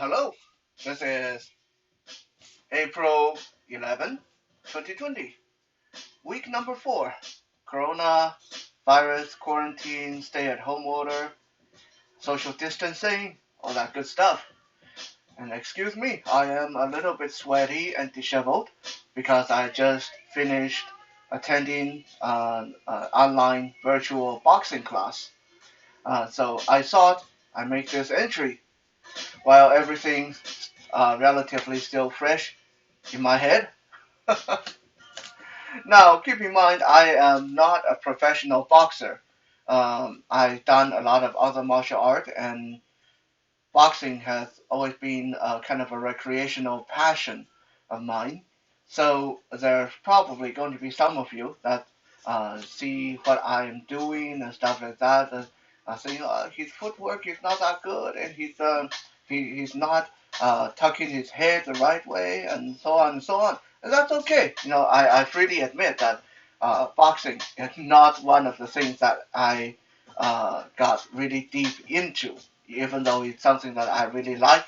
Hello. This is April 11, 2020, week number 4. Corona virus, quarantine, stay at home order, social distancing, all that good stuff. And excuse me, I am a little bit sweaty and disheveled because I just finished attending an online virtual boxing class. So I thought I'd make this entry while everything's relatively still fresh in my head. Now, keep in mind, I am not a professional boxer. I've done a lot of other martial art, and boxing has always been kind of a recreational passion of mine. So there's probably going to be some of you that see what I am doing and stuff like that. Saying his footwork is not that good, and he's not tucking his head the right way, and so on and so on. And that's okay. I freely admit that boxing is not one of the things that I got really deep into, even though it's something that I really like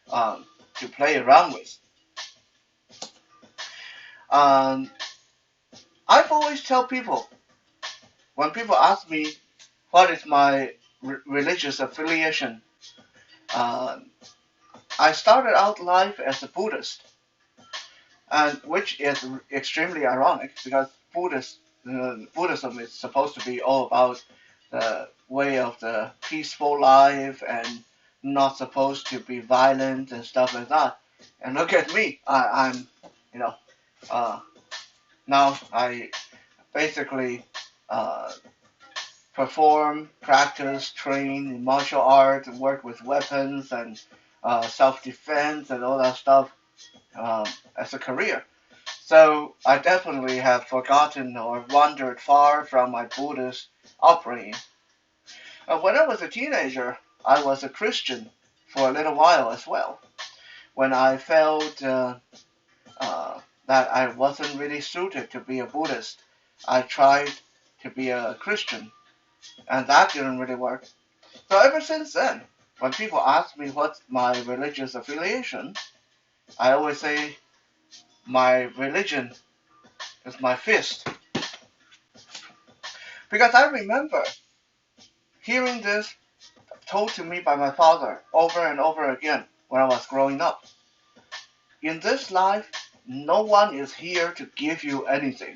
to play around with. Um, I've always tell people when people ask me what is my religious affiliation, uh, I started out life as a Buddhist, and which is extremely ironic because Buddhism is supposed to be all about the way of the peaceful life and not supposed to be violent and stuff like that. And look at me, I'm, you know, uh, now I basically uh, perform, practice, train in martial arts, and work with weapons and self-defense and all that stuff as a career. So I definitely have forgotten or wandered far from my Buddhist upbringing. When I was a teenager, I was a Christian for a little while as well. When I felt uh, that I wasn't really suited to be a Buddhist, I tried to be a Christian, and that didn't really work. So ever since then, when people ask me what's my religious affiliation, I always say my religion is my fist. Because I remember hearing this told to me by my father over and over again when I was growing up. In this life, no one is here to give you anything.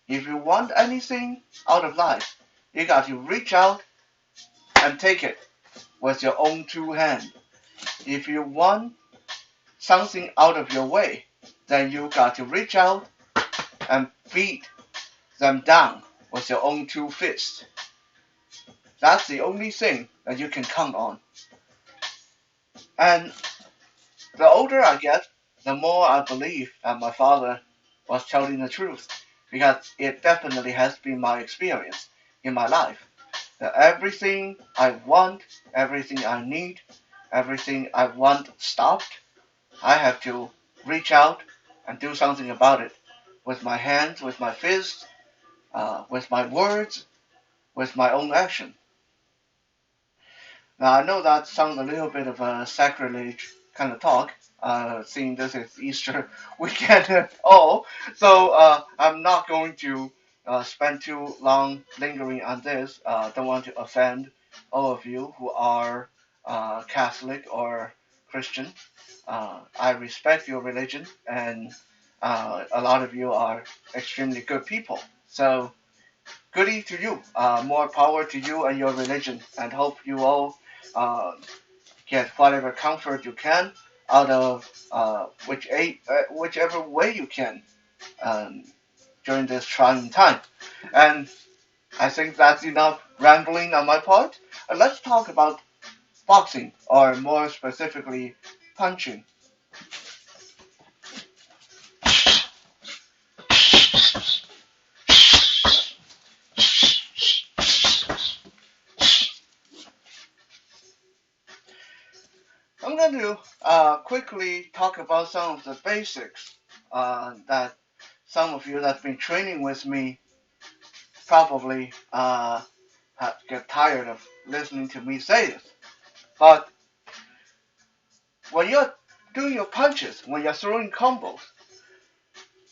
If you want anything out of life, you got to reach out and take it with your own two hands. If you want something out of your way, then you got to reach out and beat them down with your own two fists. That's the only thing that you can count on. And the older I get, the more I believe that my father was telling the truth, because it definitely has been my experience in my life. That everything I want, everything I need, everything I want stopped, I have to reach out and do something about it with my hands, with my fists, with my words, with my own action. Now, I know that sounds a little bit of a sacrilege kind of talk, seeing this is Easter weekend at all. So I'm not going to spend too long lingering on this. Don't want to offend all of you who are Catholic or Christian. I respect your religion, and a lot of you are extremely good people. So goody to you. More power to you and your religion, and hope you all uh, get whatever comfort you can out of whichever way you can um, during this trying time. And I think that's enough rambling on my part. Let's talk about boxing, or more specifically, punching. I'm going to quickly talk about some of the basics that some of you that's been training with me probably get tired of listening to me say this. But when you're doing your punches, when you're throwing combos,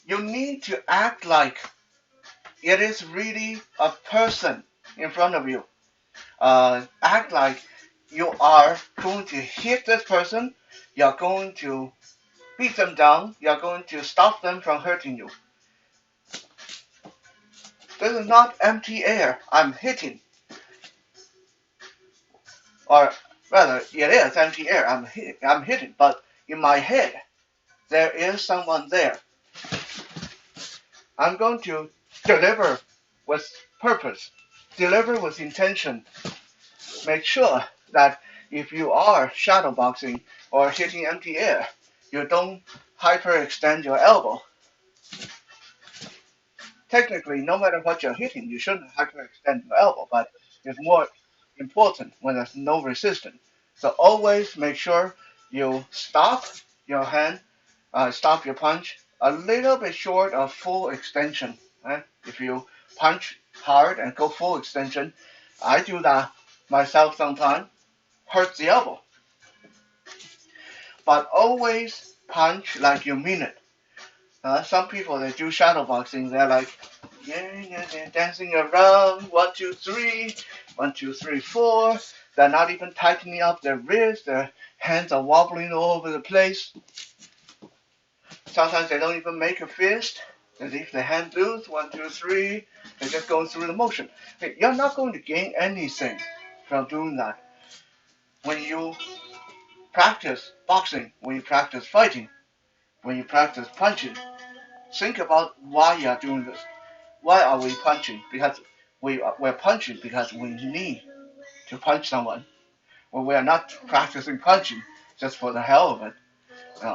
you need to act like it is really a person in front of you. Act like you are going to hit this person, you're going to beat them down, you're going to stop them from hurting you. This is not empty air I'm hitting, or rather, it is empty air I'm hitting, but in my head, there is someone there. I'm going to deliver with purpose, deliver with intention. Make sure that if you are shadowboxing or hitting empty air, you don't hyperextend your elbow. Technically, no matter what you're hitting, you shouldn't hyperextend your elbow, but it's more important when there's no resistance. So always make sure you stop your hand, stop your punch a little bit short of full extension. Right? If you punch hard and go full extension, I do that myself sometimes, hurts the elbow. But always punch like you mean it. Some people they do shadow boxing, they're like, yeah, dancing around, 1, 2, 3, 1, 2, 3, 4. They're not even tightening up their wrists, their hands are wobbling all over the place. Sometimes they don't even make a fist. They leave their hand loose, 1, 2, 3. They're just going through the motion. Hey, you're not going to gain anything from doing that. When you practice boxing, when you practice fighting, when you practice punching, think about why you are doing this. Why are we punching? Because we're punching because we need to punch someone. When we are not practicing punching just for the hell of it,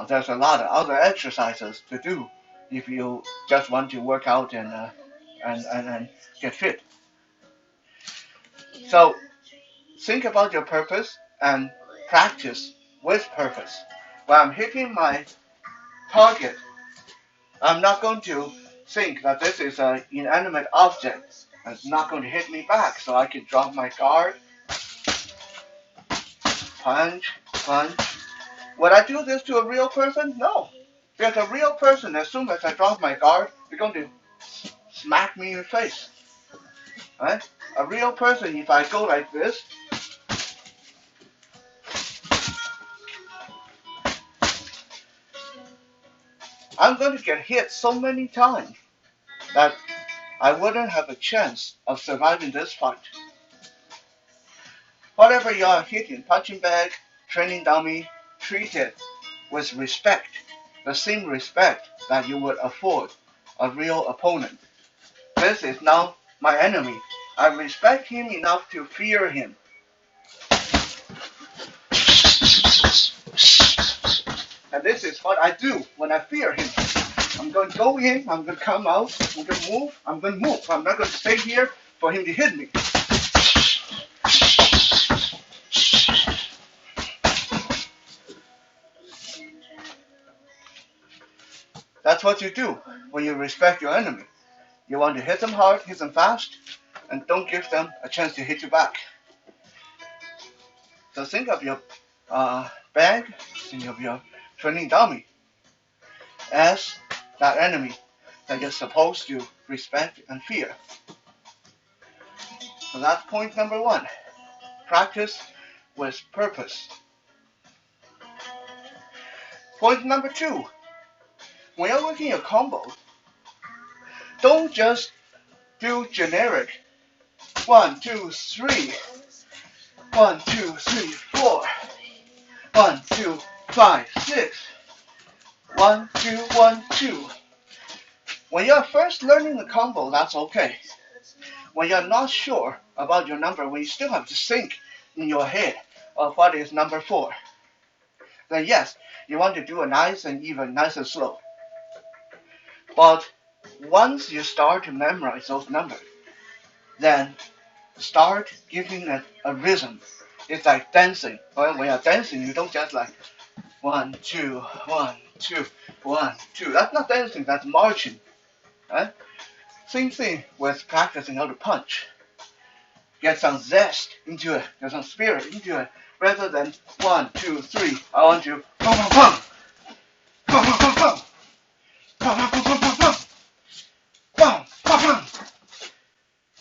there's a lot of other exercises to do if you just want to work out and get fit. So think about your purpose and practice with purpose. When I'm hitting my target, I'm not going to think that this is an inanimate object and it's not going to hit me back, so I can drop my guard, punch, punch. Would I do this to a real person? No. Because a real person, as soon as I drop my guard, they're going to smack me in the face. Right? A real person, if I go like this, I'm going to get hit so many times that I wouldn't have a chance of surviving this fight. Whatever you are hitting, punching bag, training dummy, treat it with respect, the same respect that you would afford a real opponent. This is now my enemy. I respect him enough to fear him. And this is what I do when I fear him. I'm going to go in, I'm going to come out, I'm going to move, I'm going to move. I'm not going to stay here for him to hit me. That's what you do when you respect your enemy. You want to hit them hard, hit them fast, and don't give them a chance to hit you back. So think of your bag, think of your training dummy as that enemy that you're supposed to respect and fear. So that's point number 1. Practice with purpose. Point number 2. When you're working your combo, don't just do generic 1, 2, 3, 1, 2, 3, 4, 1, 2, 5, 6, 1, 2, 1, 2. When you're first learning the combo, that's okay. When you're not sure about your number, when you still have to think in your head of what is number 4, then yes, you want to do a nice and even, nice and slow. But once you start to memorize those numbers, then start giving it a rhythm. It's like dancing. When you're dancing, you don't just like 1, 2, 1, 2, 1, 2. That's not dancing, that's marching. Right? Same thing with practicing how to punch. Get some zest into it, get some spirit into it, rather than 1, 2, 3. I want to pum pum pum, pum pum pum pum, pum pum pum pum pum, pum pum pum,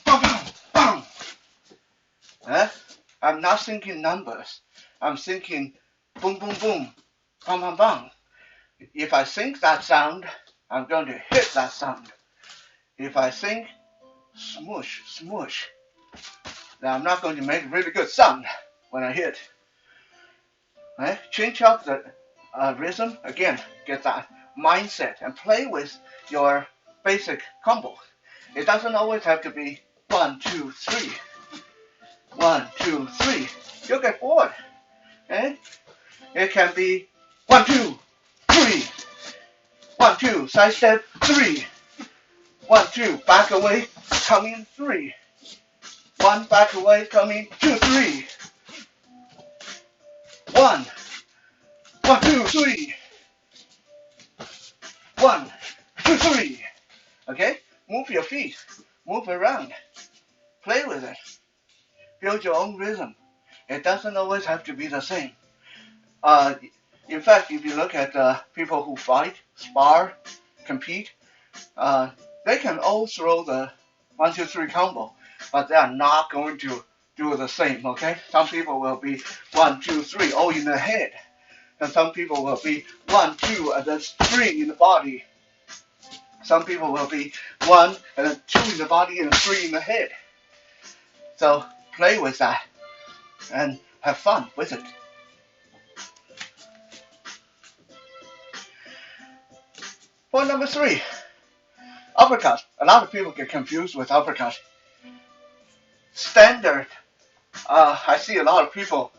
pum pum pum. I'm not thinking numbers. I'm thinking boom boom boom, pum pum pum. If I think that sound, I'm going to hit that sound. If I think smoosh smoosh, then I'm not going to make a really good sound when I hit. Right? Change up the rhythm again. Get that mindset and play with your basic combo. It doesn't always have to be 1, 2, 3. 1, 2, 3. You'll get bored. Eh? It can be 1, 2, 3. 1, 2, side step 3. 1, 2, back away, coming 3. 1, back away, coming 2, 3. 1, 1, 2, 3. 1, 2, 3. Okay? Move your feet. Move around. Play with it. Build your own rhythm. It doesn't always have to be the same. In fact, if you look at people who fight, spar, compete, they can all throw the 1, 2, 3 combo, but they are not going to do the same. Okay? Some people will be 1, 2, 3 all in the head, and some people will be 1, 2, and then 3 in the body. Some people will be 1 and then 2 in the body and 3 in the head. So play with that and have fun with it. Point number 3, uppercut. A lot of people get confused with uppercut. Standard. I see a lot of people.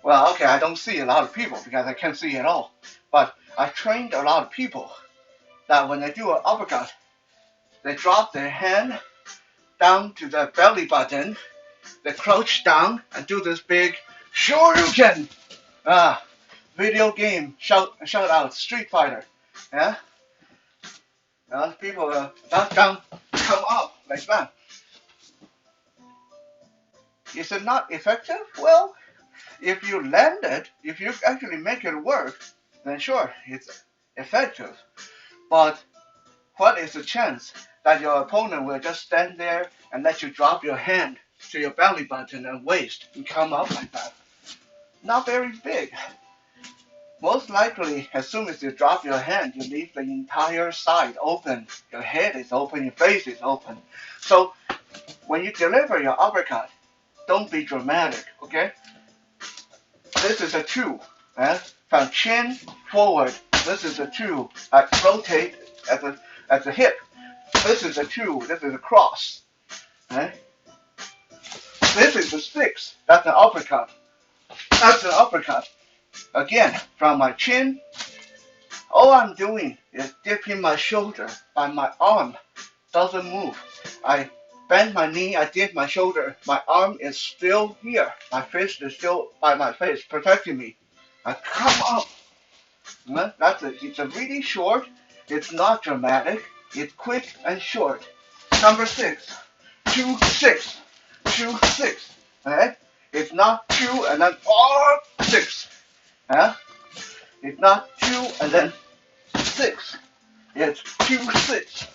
Well, okay, I don't see a lot of people because I can't see at all. But I trained a lot of people that when they do an uppercut, they drop their hand down to their belly button, they crouch down and do this big Shoryuken. Video game shout out Street Fighter. Yeah. People down, come up like that. Is it not effective? Well, if you land it, if you actually make it work, then sure, it's effective. But what is the chance that your opponent will just stand there and let you drop your hand to your belly button and waist and come up like that? Not very big. Most likely, as soon as you drop your hand, you leave the entire side open. Your head is open, your face is open. So when you deliver your uppercut, don't be dramatic, okay? This is a 2. From chin forward, this is a 2. I rotate at the hip. This is a 2. This is a cross. This is a 6. That's an uppercut. That's an uppercut. Again, from my chin, all I'm doing is dipping my shoulder, but my arm doesn't move. I bend my knee, I dip my shoulder, my arm is still here. My fist is still by my face, protecting me. I come up. It's a really short, it's not dramatic, it's quick and short. Number 6, 2, 6, 2, 6. It's not 2 and then 6. It's not 2 and then 6. It's 2, 6,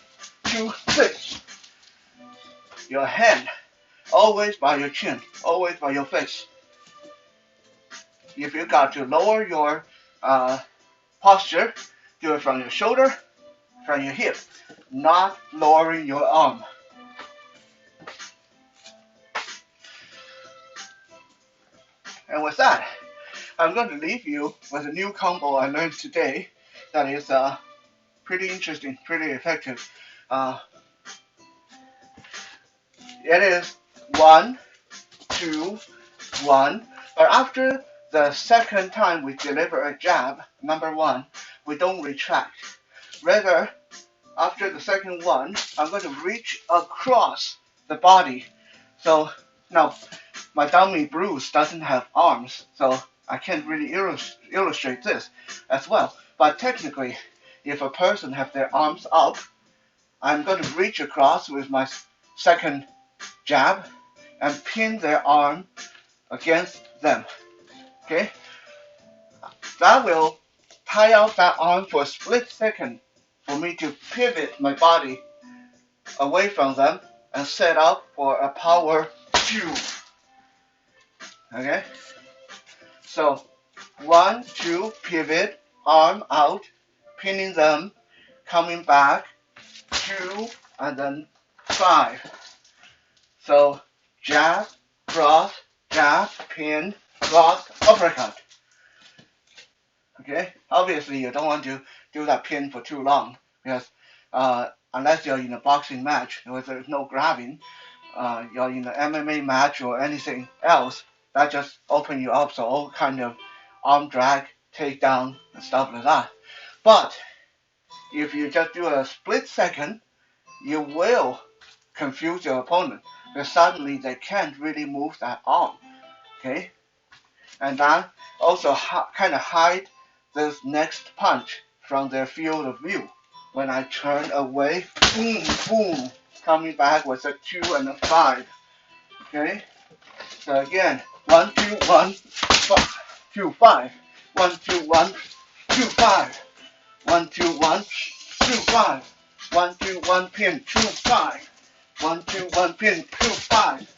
2, 6. Your hand, always by your chin, always by your face. If you got to lower your posture, do it from your shoulder, from your hip, not lowering your arm. And with that, I'm going to leave you with a new combo I learned today that is pretty interesting, pretty effective. It is 1, 2, 1. But after the second time we deliver a jab, number 1, we don't retract. Rather, after the second one, I'm going to reach across the body. So now my dummy Bruce doesn't have arms, so I can't really illustrate this as well. But technically, if a person have their arms up, I'm going to reach across with my second jab and pin their arm against them. Okay, that will tie out that arm for a split second for me to pivot my body away from them and set up for a power 2. Okay, so 1, 2, pivot, arm out, pinning them, coming back, 2, and then 5. So jab, cross, jab, pin, cross, uppercut. Okay, obviously you don't want to do that pin for too long because unless you're in a boxing match where there's no grabbing, you're in an MMA match or anything else, that just open you up, so all kind of arm drag, takedown, and stuff like that. But if you just do a split second, you will confuse your opponent because suddenly they can't really move that arm. Okay, and then also kind of hide this next punch from their field of view. When I turn away, boom, boom, coming back with a 2 and a 5. Okay, so again, 1, 2, 1, 5, 2, 5, 1, 2, 1, 2, 5, 1, 2, 1, 2, 5, 1, 2, 1, pin, 2, 5, 1, 2, 1, pin, 2, 5.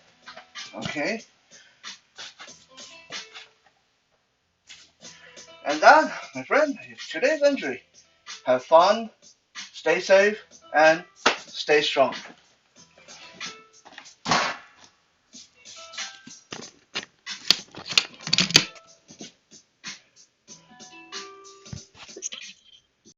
Okay, and that, my friend, is today's entry. Have fun, stay safe, and stay strong.